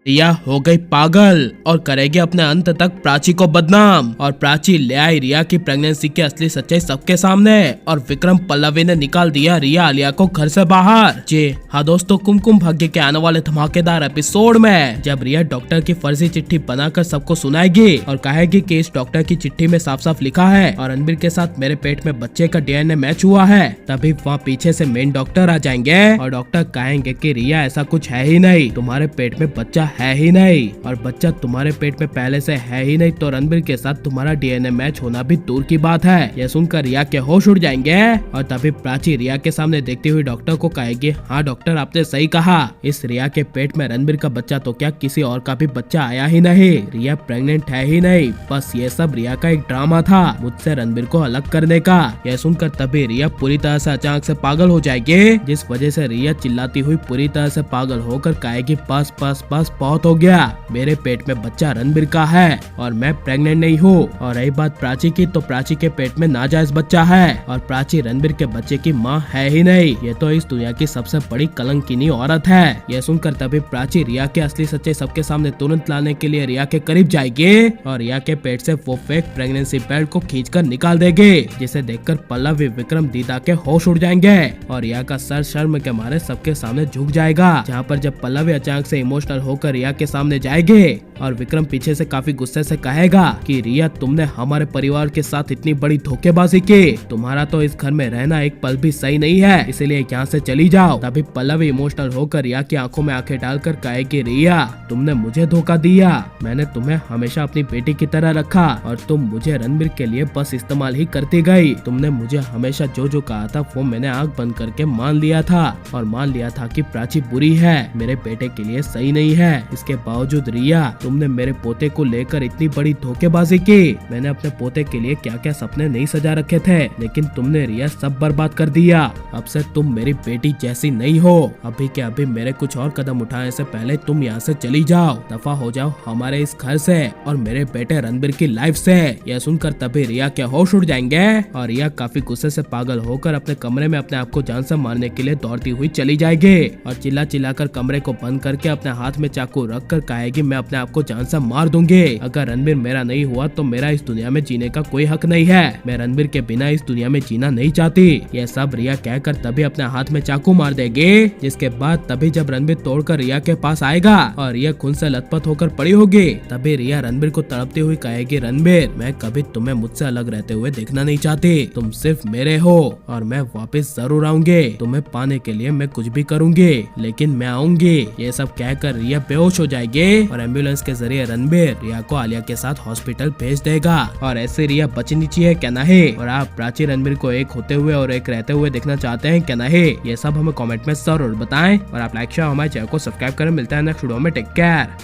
रिया हो गई पागल और करेगी अपने अंत तक प्राची को बदनाम। और प्राची ले आई रिया की प्रेगनेंसी की असली सच्चाई सबके सामने और विक्रम पल्लवी ने निकाल दिया रिया आलिया को घर से बाहर। जी हाँ दोस्तों, कुमकुम भाग्य के आने वाले धमाकेदार एपिसोड में जब रिया डॉक्टर की फर्जी चिट्ठी बनाकर सबको सुनाएगी और कहेगी कि इस डॉक्टर की चिट्ठी में साफ साफ लिखा है और रणबीर के साथ मेरे पेट में बच्चे का डीएनए मैच हुआ है, तभी वहाँ पीछे से मेन डॉक्टर आ जाएंगे और डॉक्टर कहेंगे कि रिया ऐसा कुछ है ही नहीं, तुम्हारे पेट में बच्चा है ही नहीं और बच्चा तुम्हारे पेट में पहले से है ही नहीं, तो रणबीर के साथ तुम्हारा डीएनए मैच होना भी दूर की बात है। यह सुनकर रिया के होश उड़ जाएंगे और तभी प्राची रिया के सामने देखती हुई डॉक्टर को कहेगी, हाँ डॉक्टर आपने सही कहा, इस रिया के पेट में रणबीर का बच्चा तो क्या किसी और का भी बच्चा आया ही नहीं, रिया प्रेग्नेंट है ही नहीं, बस ये सब रिया का एक ड्रामा था मुझसे रणबीर को अलग करने का। यह सुनकर तभी रिया पूरी तरह से अचानक से पागल हो जाएगी, जिस वजह से रिया चिल्लाती हुई पूरी तरह से पागल होकर कहेगी, बस बस बस बहुत हो गया, मेरे पेट में बच्चा रणबीर का है और मैं प्रेग्नेंट नहीं हूँ। और रही बात प्राची की, तो प्राची के पेट में नाजायज बच्चा है और प्राची रणबीर के बच्चे की माँ है ही नहीं, ये तो इस दुनिया की सबसे बड़ी कलंकिनी औरत है। यह सुनकर तभी प्राची रिया की असली सच्चाई सबके सामने तुरंत लाने के लिए रिया के करीब जाएगी और रिया के पेट से वो फेक प्रेगनेंसी बेल्ट को खींचकर निकाल देगी, जिसे देखकर पल्लवी विक्रम दीदा के होश उड़ जाएंगे और रिया का सर शर्म के मारे सबके सामने झुक जाएगा। जहाँ पर जब पल्लवी अचानक से इमोशनल होकर रिया के सामने जाएंगे और विक्रम पीछे से काफी गुस्से से कहेगा कि रिया तुमने हमारे परिवार के साथ इतनी बड़ी धोखेबाजी की, तुम्हारा तो इस घर में रहना एक पल भी सही नहीं है, इसलिए यहाँ से चली जाओ। तभी पल्लवी इमोशनल होकर रिया की आंखों में आंखें डालकर कहेगी, रिया तुमने मुझे धोखा दिया, मैंने तुम्हें हमेशा अपनी बेटी की तरह रखा और तुम मुझे रणबीर के लिए बस इस्तेमाल ही करती गई, तुमने मुझे हमेशा जो जो कहा था वो मैंने आंख बंद करके मान लिया था और मान लिया था कि प्राची बुरी है, मेरे बेटे के लिए सही नहीं है। इसके बावजूद रिया तुमने मेरे पोते को लेकर इतनी बड़ी धोखेबाजी की, मैंने अपने पोते के लिए क्या क्या सपने नहीं सजा रखे थे, लेकिन तुमने रिया सब बर्बाद कर दिया, अब से तुम मेरी बेटी जैसी नहीं हो, अभी के अभी मेरे कुछ और कदम उठाने से पहले तुम यहाँ से चली जाओ, दफा हो जाओ हमारे इस घर से और मेरे बेटे रणबीर की लाइफ से। यह सुनकर तभी रिया के होश उड़ जाएंगे और रिया काफी गुस्से से पागल होकर अपने कमरे में अपने आप को जान से मारने के लिए दौड़ती हुई चली जाएगी और चिल्ला चिल्लाकर कमरे को बंद करके अपने हाथ में चाकू रख कर कहेगी, मैं अपने आप को जान से मार दूंगी, अगर रणबीर मेरा नहीं हुआ तो मेरा इस दुनिया में जीने का कोई हक नहीं है, मैं रणबीर के बिना इस दुनिया में जीना नहीं चाहती। यह सब रिया कहकर तभी अपने हाथ में चाकू मार देगी, जिसके बाद तभी जब रणबीर तोड़कर रिया के पास आएगा और रिया खून से लथपथ होकर पड़ी होगी, तभी रिया रणबीर को तड़पती हुई कहेगी, रणबीर मैं कभी तुम्हें मुझसे अलग रहते हुए देखना नहीं चाहती, तुम सिर्फ मेरे हो और मैं वापस जरूर आऊंगी, तुम्हें पाने के लिए मैं कुछ भी करूंगी, लेकिन मैं आऊंगी। ये सब कहकर रिया बेहोश हो जाएगी और एम्बुलेंस के जरिए रणबीर रिया को आलिया के साथ हॉस्पिटल भेज देगा और ऐसे रिया बचनी चाहिए क्या नहीं। और आप प्राची रणबीर को एक होते हुए और एक रहते हुए देखना चाहते हैं क्या नहीं, ये सब हमें कमेंट में जरूर बताएं और आप लाइक शेयर हमारे चैनल को सब्सक्राइब करें। मिलता है नेक्स्ट वीडियो में, टेक केयर।